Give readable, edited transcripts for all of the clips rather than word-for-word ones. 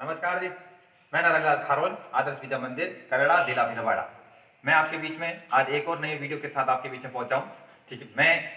नमस्कार जी। मैं नारायणलाल खारोल, आदर्श विद्या मंदिर, करेड़ा, जिला भिलवाड़ा। मैं आपके बीच में आज एक और नए वीडियो के साथ आपके बीच में पहुंचा हूं। ठीक है, मैं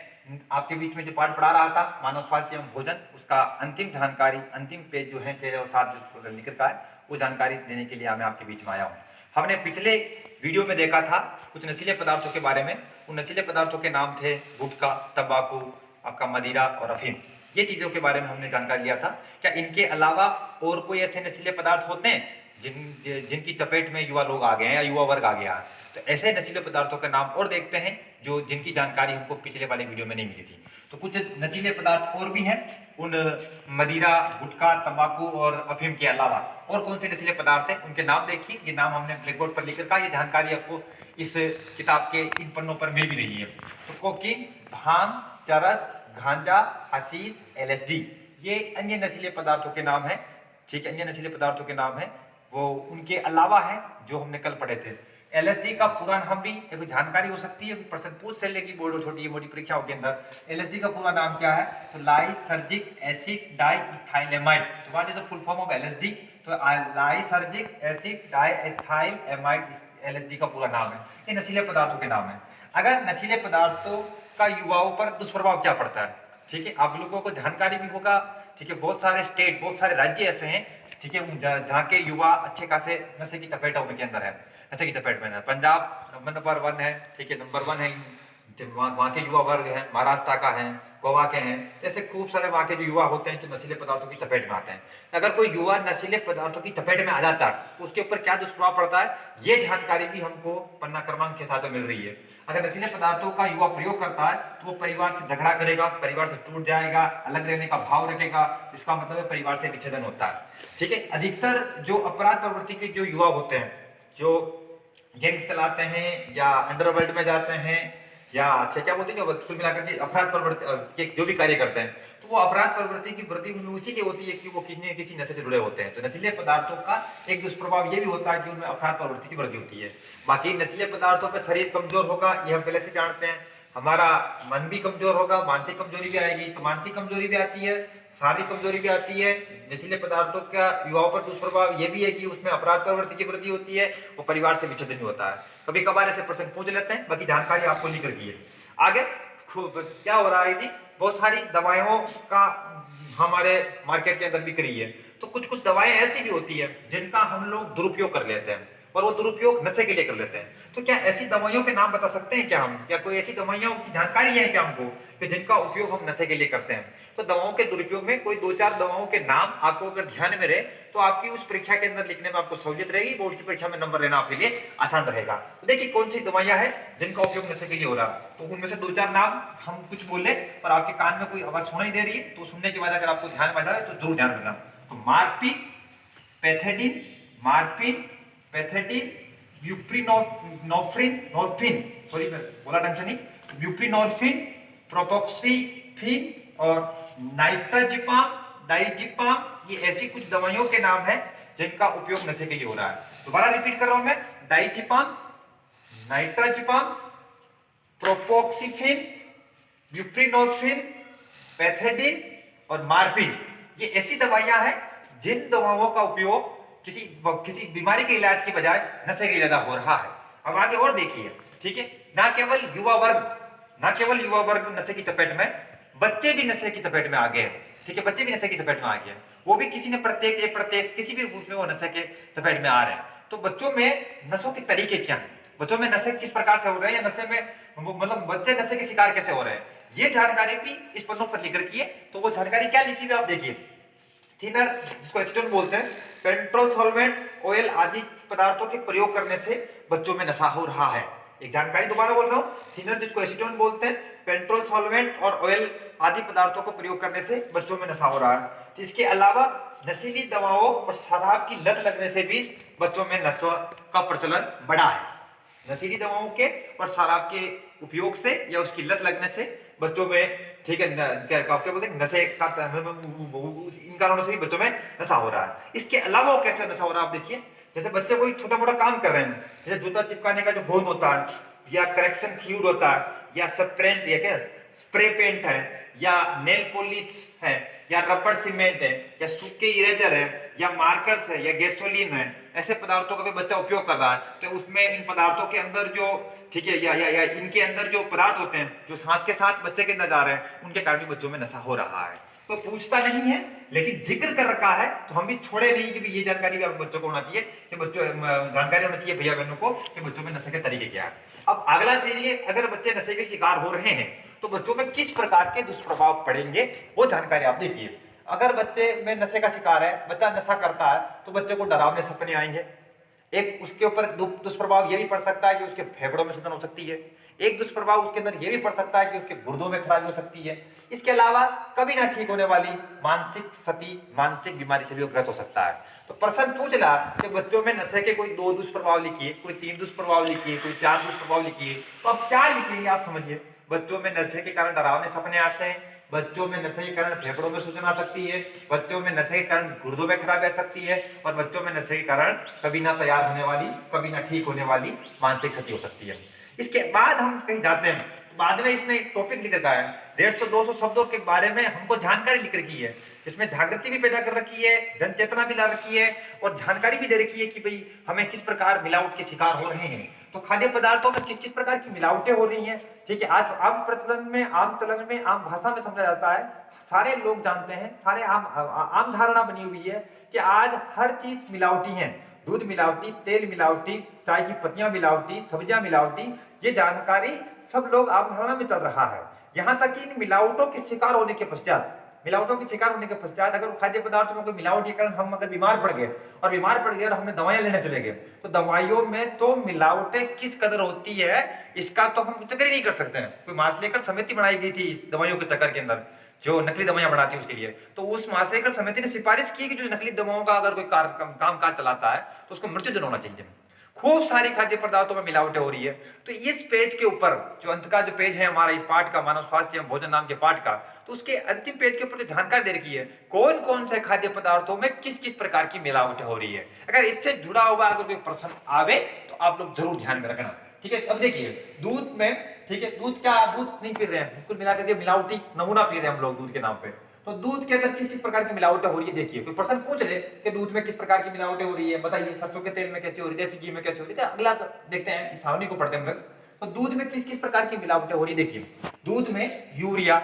आपके बीच में जो पाठ पढ़ा रहा था मानव स्वास्थ्य एवं भोजन, उसका अंतिम जानकारी, अंतिम पेज जो है 6 और 7 लिख का है, वो जानकारी देने के लिए मैं आपके बीच में आया हूँ। हमने पिछले वीडियो में देखा था कुछ नशीले पदार्थों के बारे में। उन नशीले पदार्थों के नाम थे गुटखा, तंबाकू, आपका मदिरा और अफीम। ये चीजों के बारे में हमने जानकारी लिया था। क्या इनके अलावा और कोई ऐसे नशीले पदार्थ होते हैं जिनकी चपेट में युवा लोग आ गए हैं या युवा वर्ग आ गया है? तो ऐसे नशीले पदार्थों के नाम और देखते हैं जो जिनकी जानकारी हमको पिछले वाले वीडियो में नहीं मिली थी। तो कुछ नशीले पदार्थ और भी हैं उन मदिरा, गुटखा, तंबाकू और अफीम के अलावा। और कौन से नशीले पदार्थ हैं उनके नाम देखिए। ये नाम हमने ब्लैक बोर्ड पर लिख रखा है। ये जानकारी आपको इस किताब के इन पन्नों पर मिल भी रही है। तो कोकीन, भांग, चरस, गांजा, हशीश, एलएसडी, ये अन्य नशीले पदार्थों के नाम हैं। ठीक है, अन्य नशीले पदार्थों के नाम हैं। वो उनके अलावा है जो हमने कल पढ़े थे। एलएसडी का पूरा नाम भी एक जानकारी हो सकती है, प्रश्न पूछ से लेगी बोर्ड और छोटी मोटी परीक्षाओं के अंदर। एलएसडी का पूरा नाम क्या है? तो लाइसर्जिक एसिड डाइइथाइलेमाइड। तो what is the full form of LSD? तो लाइसर्जिक एसिड डाइइथाइलेमाइड एलएसडी का पूरा नाम है। ये नशीले पदार्थों के नाम है। अगर नशीले पदार्थों का युवाओं पर दुष्प्रभाव क्या पड़ता है, ठीक है, आप लोगों को जानकारी भी होगा। ठीक है, बहुत सारे स्टेट, बहुत सारे राज्य ऐसे हैं, ठीक है, जहाँ के युवा अच्छे खासे नशे की चपेट के अंदर है, नशे की चपेट में है। पंजाब नंबर 1 है, ठीक है, नंबर 1 है। वहाँ के युवा वर्ग हैं, महाराष्ट्र का है, गोवा के हैं। ऐसे खूब सारे वहाँ के जो युवा होते हैं जो नशीले पदार्थों की चपेट में आते हैं। अगर कोई युवा नशीले पदार्थों की चपेट में आ जाता है तो उसके ऊपर क्या दुष्प्रभाव पड़ता है, ये जानकारी भी हमको पन्ना क्रमांक 6-7 में मिल रही है। अगर नशीले पदार्थों का युवा प्रयोग करता है तो वो परिवार से झगड़ा करेगा, परिवार से टूट जाएगा, अलग रहने का भाव रखेगा। इसका मतलब है परिवार से विच्छेदन होता है। ठीक है, अधिकतर जो अपराध प्रवृत्ति के जो युवा होते हैं, जो गैंग चलाते हैं या अंडरवर्ल्ड में जाते हैं या अच्छा क्या बोलते हैं, कुल मिलाकर के अपराध प्रवृत्ति के जो भी कार्य करते हैं, तो वो अपराध प्रवृत्ति की वृद्धि उनमें इसीलिए होती है कि वो किसी न किसी नशे से जुड़े होते हैं। तो नशीले पदार्थों का एक दुष्प्रभाव ये भी होता है कि उनमें अपराध प्रवृत्ति की वृद्धि होती है। बाकी नशीले पदार्थों पर शरीर कमजोर होगा, ये हम पहले से जानते हैं। हमारा मन भी कमजोर होगा, मानसिक कमजोरी भी आएगी। तो मानसिक कमजोरी भी आती है, शारीरिक कमजोरी भी आती है। नशीले पदार्थों का युवाओं पर दुष्प्रभाव ये भी है कि उसमें अपराध प्रवृत्ति की वृद्धि होती है, वो परिवार से विच्छेदन भी होता है। कभी कभार ऐसे प्रश्न पूछ लेते हैं, बाकी जानकारी आपको लिख रखी है। आगे क्या हो रहा है जी, बहुत सारी दवाइयों का हमारे मार्केट के अंदर बिक रही है। तो कुछ कुछ दवाएं ऐसी भी होती है जिनका हम लोग दुरुपयोग कर लेते हैं और वो दुरुपयोग नशे के लिए कर लेते हैं। तो क्या ऐसी दवाइयों के नाम बता सकते हैं क्या हम? क्या कोई ऐसी दवाइयों की जानकारी है क्या हमको कि जिनका उपयोग हम नशे के लिए करते हैं? तो दवाओं के दुरुपयोग में कोई 2-4 दवाओं के नाम आपको अगर ध्यान में रहे तो आपकी उस परीक्षा के अंदर लिखने में आपको सहूलियत रहेगी, बोर्ड की परीक्षा में नंबर लेना आपके लिए आसान रहेगा। तो देखिए कौन सी दवाइयां हैं जिनका उपयोग नशे के लिए हो रहा है। तो उनमें से 2-4 नाम हम कुछ बोले और आपके कान में कोई आवाज सुनाई दे रही है तो सुनने के बाद अगर आपको ध्यान में आ जाए तो जरूर ध्यान रखना। तो मार्फिन, पैथेडिन, नॉर्फिन, सॉरी मैं बोला ढंग से नहीं, ब्यूप्रीनॉर्फिन, प्रोपोक्सीफिन और नाइट्राजिपाम, डाइजिपाम, ये ऐसी कुछ दवाइयों के नाम हैं जिनका उपयोग नशे के लिए हो रहा है। दोबारा रिपीट कर रहा हूं मैं, डाइजिपाम, नाइट्राजिपाम, प्रोपोक्सीफिन, ब्यूप्रीनॉर्फिन, पैथेडिन और मार्फिन, ये ऐसी दवाइयां हैं जिन दवाओं का उपयोग किसी बीमारी के इलाज की बजाय नशे के लिए ज्यादा हो रहा है। अब आगे और देखिए, ठीक है, ना केवल युवा वर्ग नशे की चपेट में, बच्चे भी नशे की चपेट में आ गए। ठीक है, बच्चे भी नशे की चपेट में आ गए, वो भी किसी ने प्रत्यक्ष किसी भी रूप में वो नशे के चपेट में आ रहे हैं। तो बच्चों में नशों के तरीके क्या है, बच्चों में नशे किस प्रकार से हो रहे हैं, या नशे में मतलब बच्चे नशे के शिकार कैसे हो रहे हैं, ये जानकारी भी इस पन्नों पर लिख रखी है। तो वो जानकारी क्या लिखी हुई आप देखिए। थिनर, जिसको एसीटोन बोलते हैं, पेट्रोल, सॉल्वेंट, ऑयल आदि पदार्थों के प्रयोग करने से बच्चों में नशा हो रहा है। एक जानकारी दोबारा बोल रहा हूं, थिनर जिसको एसीटोन बोलते हैं, पेट्रोल, सॉल्वेंट और ऑयल आदि पदार्थों को प्रयोग करने से बच्चों में नशा हो रहा है। तो इसके अलावा नशीली दवाओं और शराब की लत लगने से भी बच्चों में नशा का प्रचलन बढ़ा है। नशीली दवाओं के और शराब के उपयोग से या उसकी लत लगने से बच्चों में, ठीक है, क्या बोलते हैं, नशे का इन कारणों से भी बच्चों में नशा हो रहा है। इसके अलावा कैसे नशा हो रहा है आप देखिए। जैसे बच्चे कोई छोटा मोटा काम कर रहे हैं, जैसे जूता चिपकाने का जो गोंद होता है, या करेक्शन फ्लूइड होता है, या स्प्रे पेंट है, या नेल पॉलिश है, या रबड़ सीमेंट है, या सूखे इरेजर है, या मार्कर्स है या गैसोलीन है, ऐसे पदार्थों का कोई बच्चा उपयोग कर रहा है तो उसमें इन पदार्थों के अंदर जो ठीक है या इनके अंदर जो पदार्थ होते हैं जो सांस के साथ बच्चे के अंदर जा रहे हैं उनके कारण भी बच्चों में नशा हो रहा है। तो पूछता नहीं है लेकिन जिक्र कर रखा है तो हम भी छोड़े नहीं कि ये जानकारी भी आप बच्चों को होना चाहिए कि बच्चों जानकारी होना चाहिए भैया बहनों को कि बच्चों में नशे के तरीके क्या है। अब अगला चीज, अगर बच्चे नशे के शिकार हो रहे हैं तो बच्चों में किस प्रकार के दुष्प्रभाव पड़ेंगे वो जानकारी आप देखिए। अगर बच्चे में नशे का शिकार है, बच्चा नशा करता है तो बच्चे को डरावने सपने आएंगे। एक उसके ऊपर दुष्प्रभाव ये भी पड़ सकता है कि उसके फेफड़ों में सूजन हो सकती है। एक दुष्प्रभाव उसके अंदर ये भी पड़ सकता है कि उसके गुर्दों में खराबी हो सकती है। इसके अलावा कभी ना ठीक होने वाली मानसिक क्षति, मानसिक बीमारी से भी ग्रस्त हो सकता है। तो प्रश्न पूछ रहा कि बच्चों में नशे के कोई 2 दुष्प्रभाव लिखिए, कोई 3 दुष्प्रभाव लिखिए, कोई 4 दुष्प्रभाव लिखिए, तो आप क्या लिखेंगे आप समझिए। बच्चों में नशे के कारण डरावने सपने आते हैं, बच्चों में नशे के कारण फेफड़ों में सूजन आ सकती है, बच्चों में नशे के कारण गुर्दों में खराबी आ सकती है और बच्चों में नशे के कारण कभी ना तैयार होने वाली, कभी ना ठीक होने वाली मानसिक क्षति हो सकती है। इसके बाद हम कहीं जाते हैं तो बाद में इसमें एक टॉपिक लिख रखा है 150-200 शब्दों के बारे में हमको जानकारी लिख रखी है। इसमें जागृति भी पैदा कर रखी है, जन चेतना भी ला रखी है और जानकारी भी दे रखी है कि भाई हमें किस प्रकार मिलावट के शिकार हो रहे हैं। तो खाद्य पदार्थों में किस किस प्रकार की मिलावटें हो रही हैं, ठीक है। आज आम प्रचलन में, आम चलन में, आम भाषा में समझा जाता है, सारे लोग जानते हैं, सारे आम धारणा बनी हुई है कि आज हर चीज मिलावटी है। दूध मिलावटी, तेल मिलावटी, चाय की पत्तियां मिलावटी, सब्जियां मिलावटी, ये जानकारी सब लोग आम धारणा में चल रहा है। यहाँ तक कि इन मिलावटों के शिकार होने के पश्चात, अगर खाद्य पदार्थों में कोई मिलावट के कारण हम अगर बीमार पड़ गए और हमने दवाइयां लेने चले गए तो दवाइयों में तो मिलावटें किस कदर होती है इसका तो हम जिक्र ही नहीं कर सकते हैं। कोई मार्शलेकर समिति बनाई गई थी इस दवाइयों के चक्कर के अंदर, जो नकली दवाइयां बनाती है उसके लिए, तो उस मार्शलेकर समिति ने सिफारिश की कि जो नकली दवाओं का अगर कोई काम काज चलाता है तो उसको मृत्यु दंड होना चाहिए। खूब सारी खाद्य पदार्थों में मिलावटें हो रही है। तो इस पेज के ऊपर जो अंत का जो पेज है हमारा इस पाठ का, मानव स्वास्थ्य एवं भोजन नाम के पाठ का, तो उसके अंतिम पेज के ऊपर जो जानकारी दे रखी है कौन कौन से खाद्य पदार्थों में किस किस प्रकार की मिलावटें हो रही है। अगर इससे जुड़ा हुआ अगर कोई प्रश्न आवे तो आप लोग जरूर ध्यान में रखना, ठीक है। अब देखिए दूध में, ठीक है, दूध नहीं पी रहे हैं, कुल मिलाकर के मिलावटी नमूना पी रहे हैं हम लोग दूध के नाम पे। तो दूध के अंदर किस किस प्रकार की मिलावटें हो रही है देखिए। कोई प्रश्न पूछ ले कि दूध में किस प्रकार की मिलावटें हो रही है बताइए, सरसों के तेल में कैसी हो रही है, देसी घी में कैसी हो रही है। अगला देखते हैं इस सारणी को पढ़ते हैं हम लोग। तो दूध में किस किस प्रकार की मिलावटें हो रही है देखिए। दूध में urea,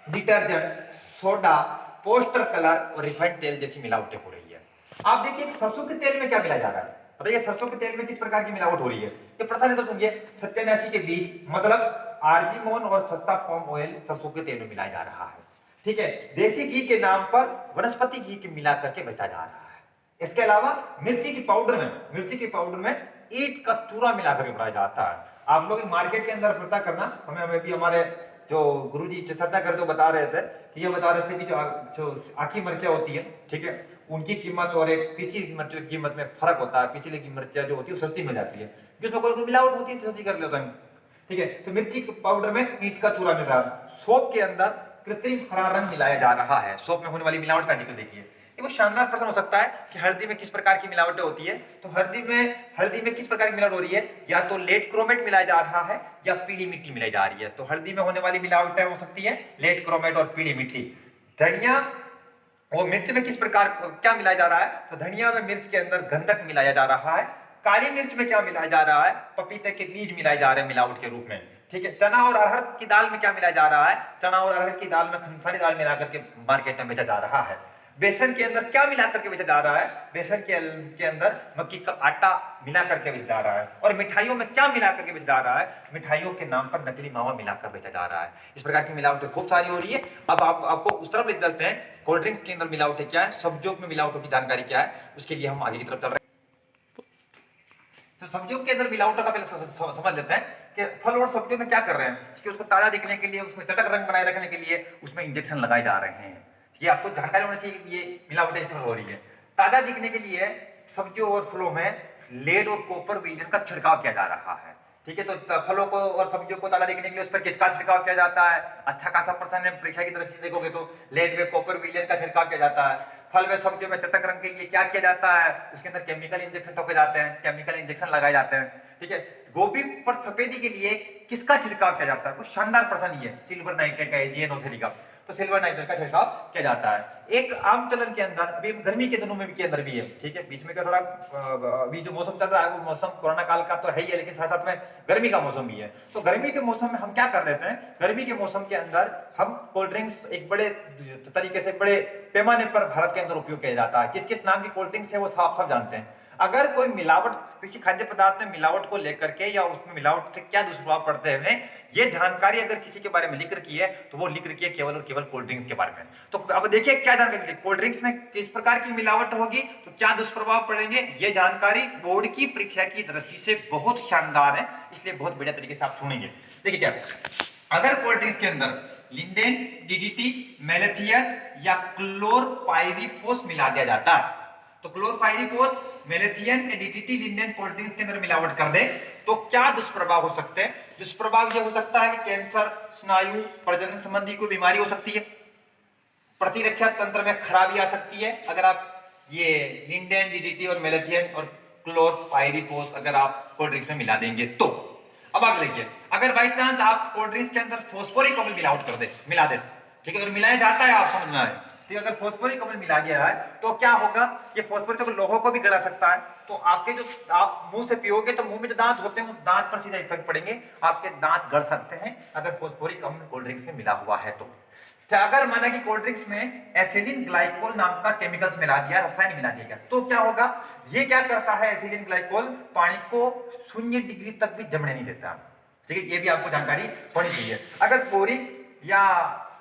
detergent, soda, poster colour और रिफाइंड तेल जैसी मिलावटें हो रही है। आप देखिए सरसों के तेल में क्या मिलाया जा रहा है, बताइए सरसों के तेल में किस प्रकार की मिलावट हो रही है। ये प्रश्न है तो सुनिए, सत्यानाशी के बीज मतलब आर्जिमोन और सस्ता पाम ऑयल सरसों के तेल में मिलाया जा रहा है, ठीक है। देसी घी के नाम पर वनस्पति घी के मिला करके बेचा जा रहा है। इसके अलावा मिर्ची की पाउडर में ईंट का चूरा मिलाकर बनाया जाता है। आप लोग मार्केट के अंदर पता करना, हमें भी हमारे जो गुरुजी चर्चा करते तो बता रहे थे कि ये बता रहे थे कि जो आखी मिर्चा होती है, ठीक है, उनकी कीमत और एक पीसी मिर्चों की कीमत में फर्क होता है। पीसी की मिर्चा जो होती है वो सस्ती मिल जाती है, जिसमें कोई मिलावट होती है सस्ती कर लेते हैं, ठीक है। तो मिर्ची पाउडर में ईंट का चूरा मिल रहा है। सोप के अंदर कृत्रिम हरा रंग मिलाया जा रहा है। सोप में होने वाली मिलावट का जिक्र देखिए। ये वो शानदार प्रश्न हो सकता है कि हल्दी में किस प्रकार की मिलावटें होती है। तो हल्दी में किस प्रकार की मिलावट हो रही है, या तो लेड क्रोमेट मिलाया जा रहा है या पीली मिट्टी मिलाई जा रही है। तो हल्दी में होने वाली मिलावटें हो सकती है लेड क्रोमेट और पीली मिट्टी। धनिया और मिर्च में किस प्रकार क्या मिलाया जा रहा है, तो धनिया में मिर्च के अंदर गंधक मिलाया जा रहा है। काली मिर्च में क्या मिलाया जा रहा है, पपीते के बीज मिलाए जा रहे हैं मिलावट के रूप में, ठीक है। चना और अरहर की दाल में क्या मिलाया जा रहा है, चना और अरहर की दाल में खंसारी दाल मिला करके मार्केट में बेचा जा रहा है। बेसन के अंदर क्या मिला करके बेचा जा रहा है, बेसन के अंदर मक्की का आटा मिला करके बेचा जा रहा है। और मिठाइयों में क्या मिला करके बेचा जा रहा है, मिठाइयों के नाम पर नकली मावा मिलाकर बेचा जा रहा है। इस प्रकार की मिलावटें खूब सारी हो रही है। अब आपको उस तरफ ले चलते हैं, कोल्ड ड्रिंक्स के अंदर मिलावटें क्या है, सब्जियों में मिलावटों की जानकारी क्या है, उसके लिए हम आगे की तरफ चल रहे हैं। तो सब्जियों के अंदर मिलावटों का पहले समझ लेते हैं कि फल और सब्जियों में क्या कर रहे हैं कि उसको ताजा दिखने के लिए, उसमें चटक रंग बनाए रखने के लिए उसमें इंजेक्शन लगाए जा रहे हैं। ये आपको जानकारी होनी चाहिए कि ये मिलावटें इस तरह हो रही है। ताजा दिखने के लिए सब्जियों और फलों में लेड और कॉपर विलयन का छिड़काव किया जा रहा है, ठीक है। तो फलों को और सब्जियों को ताजा दिखने के लिए उस पर किसका छिड़काव किया जाता है, अच्छा खासा प्रश्न है, परीक्षा की दृष्टि से देखोगे तो लेड में कॉपर विलयन का छिड़काव किया जाता है। फल में सब्जियों में चटक रंग के लिए क्या किया जाता है, उसके अंदर केमिकल इंजेक्शन ठोके जाते हैं, केमिकल इंजेक्शन लगाए जाते हैं, ठीक है। गोभी पर सफेदी के लिए किसका छिड़काव किया जाता है, कुछ शानदार प्रश्न ये सिल्वर नाइट्रेट का, AgNO3 का। तो सिल्वर नाइट्रेट का छिड़काव किया जाता है। एक आम चलन के अंदर अभी गर्मी के दिनों में भी के अंदर भी है, ठीक है, बीच में का थोड़ा अभी जो मौसम चल रहा है वो मौसम कोरोना काल का तो है ही है, लेकिन साथ साथ में गर्मी का मौसम भी है। तो गर्मी के मौसम में हम क्या कर देते हैं, गर्मी के मौसम के अंदर हम कोल्ड ड्रिंक्स एक बड़े तरीके से बड़े पैमाने पर भारत के अंदर उपयोग किया जाता है। किस किस नाम की कोल्ड ड्रिंक्स है वो आप सब जानते हैं। अगर कोई मिलावट किसी खाद्य पदार्थ में मिलावट को लेकर के या उसमें मिलावट से क्या दुष्प्रभाव पड़ते हैं, ये जानकारी अगर किसी के बारे में लिख रखी है तो वो लिख रखी है केवल और केवल कोल्ड ड्रिंक्स के बारे में। तो अब देखिए क्या जानकारी, कोल्ड ड्रिंक्स में किस प्रकार की मिलावट होगी तो क्या दुष्प्रभाव पड़ेंगे, ये जानकारी बोर्ड की परीक्षा की दृष्टि से बहुत शानदार है, इसलिए बहुत बढ़िया तरीके से आप सुनेंगे। देखिए क्या, अगर कोल्ड ड्रिंक्स के अंदर लिंडेन, डीडीटी, मेलेथियर या क्लोरपाइरीफॉस मिला दिया जाता है, तो chlorpyrifos, malathion, DDT, lindane cold drinks के अंदर मिलावट कर दे तो क्या दुष्प्रभाव हो सकते हैं। दुष्प्रभाव यह हो सकता है कि कैंसर, स्नायु, प्रजनन संबंधी कोई बीमारी हो सकती है, प्रतिरक्षा तंत्र में खराबी आ सकती है अगर आप ये लिंडेन, डीडीटी और मेलेथियन और क्लोरपाइरीफॉस अगर आप कोल्ड ड्रिंक्स में मिला देंगे तो। अब आगे देखिए, अगर बाई चांस आप कोल्ड ड्रिंक्स के अंदर फॉस्फोरिक अम्ल मिलावट कर दे, मिला दे, ठीक है, अगर मिलाया जाता है आप समझना है, ठीक, अगर फॉस्फोरिक अम्ल मिला गया है तो क्या होगा, ये फॉस्फोरिक अम्ल लोगों को भी गला सकता है, तो आपके जो आप मुंह से पियोगे तो मुंह में जो दांत होते हैं उस दांत पर सीधा इफेक्ट पड़ेंगे, आपके दांत गड़ सकते हैं अगर फॉस्फोरिक अम्ल कोल्ड ड्रिंक्स में मिला हुआ है तो। अगर माना कि कोल्ड ड्रिंक्स में एथिलीन ग्लाइकोल नाम का केमिकल्स मिला दिया, रसायन मिला दिया गया, तो क्या होगा, ये क्या करता है, एथिलीन ग्लाइकोल पानी को 0 डिग्री तक भी जमने नहीं देता, ठीक है, ये भी आपको जानकारी होनी चाहिए। अगर बोरिक या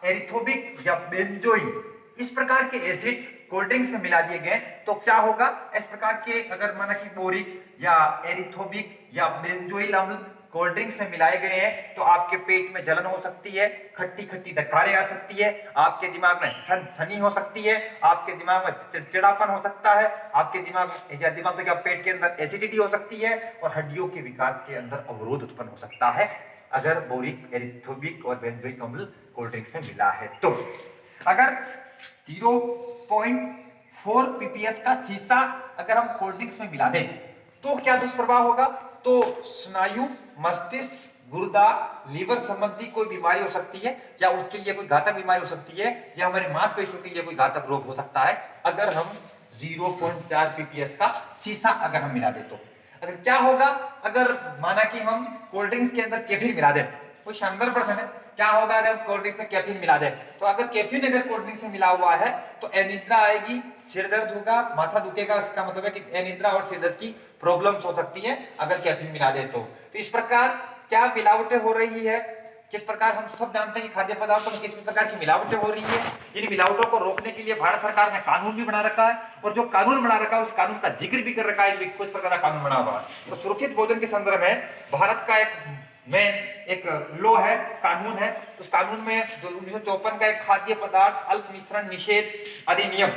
एरिथोबिक या बेंजोइक इस प्रकार के एसिड कोल्ड ड्रिंक्स में मिला दिए गए तो क्या होगा, इस प्रकार के अगर माना कि बोरिक या एरिथोबिक या बेंजोइल अम्ल कोल्ड ड्रिंक्स में मिलाए गए हैं तो आपके पेट में जलन हो सकती है, खट्टी खट्टी डकारें आ सकती है, आपके दिमाग में सनसनी हो सकती है, आपके दिमाग में चिड़चिड़ापन हो सकता है, आपके दिमाग तो क्या पेट के अंदर एसिडिटी हो सकती है और हड्डियों के विकास के अंदर अवरोध उत्पन्न हो सकता है अगर बोरिक, एरिथोबिक और बेंजोइक अम्ल कोल्ड ड्रिंक्स में मिला है तो। अगर 0.4 ppm का शीशा अगर हम कोल्ड ड्रिंक्स में मिला दें तो क्या दुष्प्रभाव होगा, तो स्नायु, मस्तिष्क, गुर्दा, लीवर संबंधी कोई बीमारी हो सकती है या उसके लिए कोई घातक बीमारी हो सकती है या हमारे मांसपेशियों के लिए कोई घातक रोग हो सकता है अगर हम 0.4 ppm का शीशा अगर हम मिला दें तो। अगर क्या होगा, अगर माना कि हम कोल्ड ड्रिंक्स के अंदर कैफीन मिला दें, कोई शानदार प्रश्न है, क्या होगा अगर कोल्ड ड्रिंक्स में कैफीन मिला दे, तो अगर कैफीन अगर कोल्ड ड्रिंक्स में मिला हुआ है तो अनिद्रा आएगी, सिर दर्द होगा, माथा दुखेगा, इसका मतलब है कि अनिद्रा और सिर दर्द की प्रॉब्लम्स हो सकती है अगर कैफीन मिला दे तो। इस प्रकार क्या मिलावटें हो रही है, किस प्रकार हम सब जानते हैं कि खाद्य पदार्थों में किस प्रकार की मिलावटें हो रही है। इन मिलावटों को रोकने के लिए भारत सरकार ने कानून भी बना रखा है और जो कानून बना रखा है उस कानून का जिक्र भी कर रखा है, कुछ प्रकार का कानून बना हुआ है। तो सुरक्षित भोजन के संदर्भ में भारत का एक लॉ है, कानून है, उस कानून में जो 1954 का एक खाद्य पदार्थ अल्प मिश्रण निषेध अधिनियम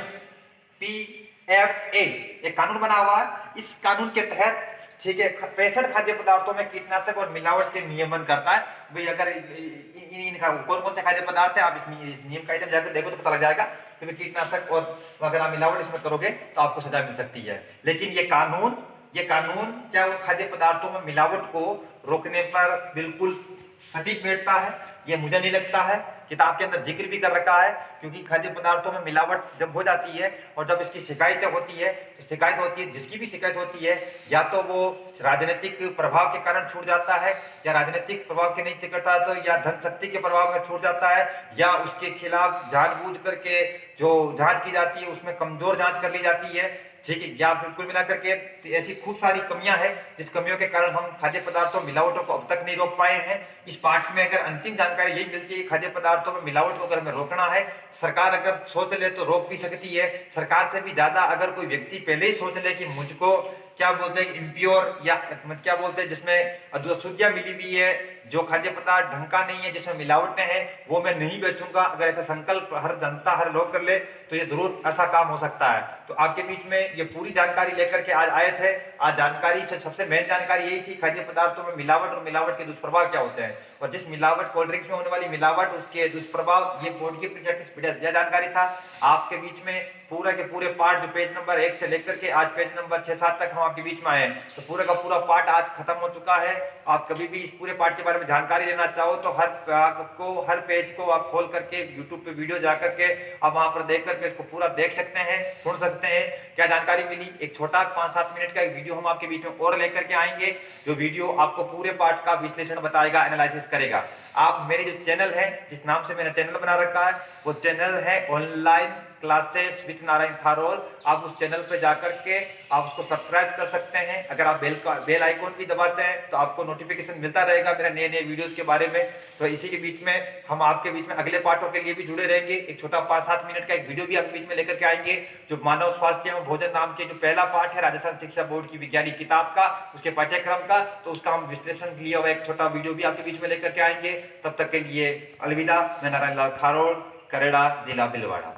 PFA एक कानून बना हुआ है। इस कानून के तहत, ठीक है, 65 खाद्य पदार्थों में कीटनाशक और मिलावट के नियमन करता है। भाई अगर इनका कौन कौन से खाद्य पदार्थ है आप इस नियम का आइटम जाकर देखो तो पता लग जाएगा कि कीटनाशक और अगर आप मिलावट इसमें करोगे तो आपको सजा मिल सकती है। लेकिन ये कानून क्या वो खाद्य पदार्थों में मिलावट को रोकने पर बिल्कुल सटीक बैठता है, ये मुझे नहीं लगता है। किताब के अंदर जिक्र भी कर रखा है, क्योंकि खाद्य पदार्थों में मिलावट जब हो जाती है और जब इसकी शिकायतें होती है तो शिकायत होती है, जिसकी भी शिकायत होती है या तो वो राजनीतिक प्रभाव के कारण छूट जाता है या राजनीतिक प्रभाव के नहीं करता तो या धन शक्ति के प्रभाव में छूट जाता है या उसके खिलाफ जानबूझ करके जो जांच की जाती है उसमें कमजोर जांच कर ली जाती है, ठीक है, या फिर कुल मिलाकर के ऐसी खूब सारी कमियां हैं जिस कमियों के कारण हम खाद्य पदार्थों मिलावटों को अब तक नहीं रोक पाए हैं। इस पार्ट में अगर अंतिम जानकारी यही मिलती है कि खाद्य पदार्थों में मिलावट को अगर हमें रोकना है, सरकार अगर सोच ले तो रोक भी सकती है। सरकार से भी ज्यादा अगर कोई व्यक्ति पहले ही सोच ले कि मुझको क्या बोलते हैं इम्प्योर या क्या बोलते हैं जिसमें अशुद्धियां मिली हुई है, जो खाद्य पदार्थ ढंग का नहीं है, जिसमें मिलावटें हैं, वो मैं नहीं बेचूंगा, अगर ऐसा संकल्प हर जनता हर लोग कर ले तो ये जरूर ऐसा काम हो सकता है। तो आपके बीच में ये पूरी जानकारी लेकर के आज आए थे। आज जानकारी से सबसे मेन जानकारी यही थी खाद्य पदार्थों में मिलावट और मिलावट के दुष्प्रभाव क्या होते हैं और जिस मिलावट कोल्ड ड्रिंक्स में होने वाली मिलावट उसके दुष्प्रभाव, ये बोर्ड की परीक्षा की जानकारी था। आपके बीच में पूरा के पूरे पार्ट जो पेज नंबर 1 से लेकर के आज पेज नंबर 6-7 तक हम आपके बीच में आए हैं, तो पूरा का पूरा पार्ट आज खत्म हो चुका है। आप कभी भी इस पूरे पार्ट के बारे में जानकारी लेना चाहो तो हर पेज को आप खोल करके यूट्यूब पे वीडियो जा करके आप वहां पर देख करके इसको पूरा देख सकते हैं, सुन सकते हैं क्या जानकारी मिली। एक छोटा 5-7 मिनट का एक वीडियो हम आपके बीच में और लेकर के आएंगे, जो वीडियो आपको पूरे पार्ट का विश्लेषण बताएगा, एनालिसिस करेगा। आप मेरे जो चैनल है, जिस नाम से मैंने चैनल बना रखा है, वो चैनल है online classes with Narayan Kharol. आप उस चैनल पे जाकर के आप उसको सब्सक्राइब कर सकते हैं। अगर आप बेल आइकॉन भी दबाते हैं तो आपको नोटिफिकेशन मिलता रहेगा मेरे नए नए वीडियोस के बारे में। तो इसी के बीच में हम आपके बीच में अगले पार्टों के लिए भी जुड़े रहेंगे। एक छोटा 5-7 मिनट का एक वीडियो भी आपके बीच में लेकर के आएंगे, जो मानव स्वास्थ्य एवं भोजन नाम के जो पहला पार्ट है राजस्थान शिक्षा बोर्ड की वैज्ञानिक किताब का, उसके पाठ्यक्रम का, तो उसका हम विश्लेषण लिया हुआ एक छोटा वीडियो भी आपके बीच में लेकर के आएंगे। तब तक के लिए अलविदा। मैं नारायण लाल खारोल, करेड़ा, जिला भीलवाड़ा।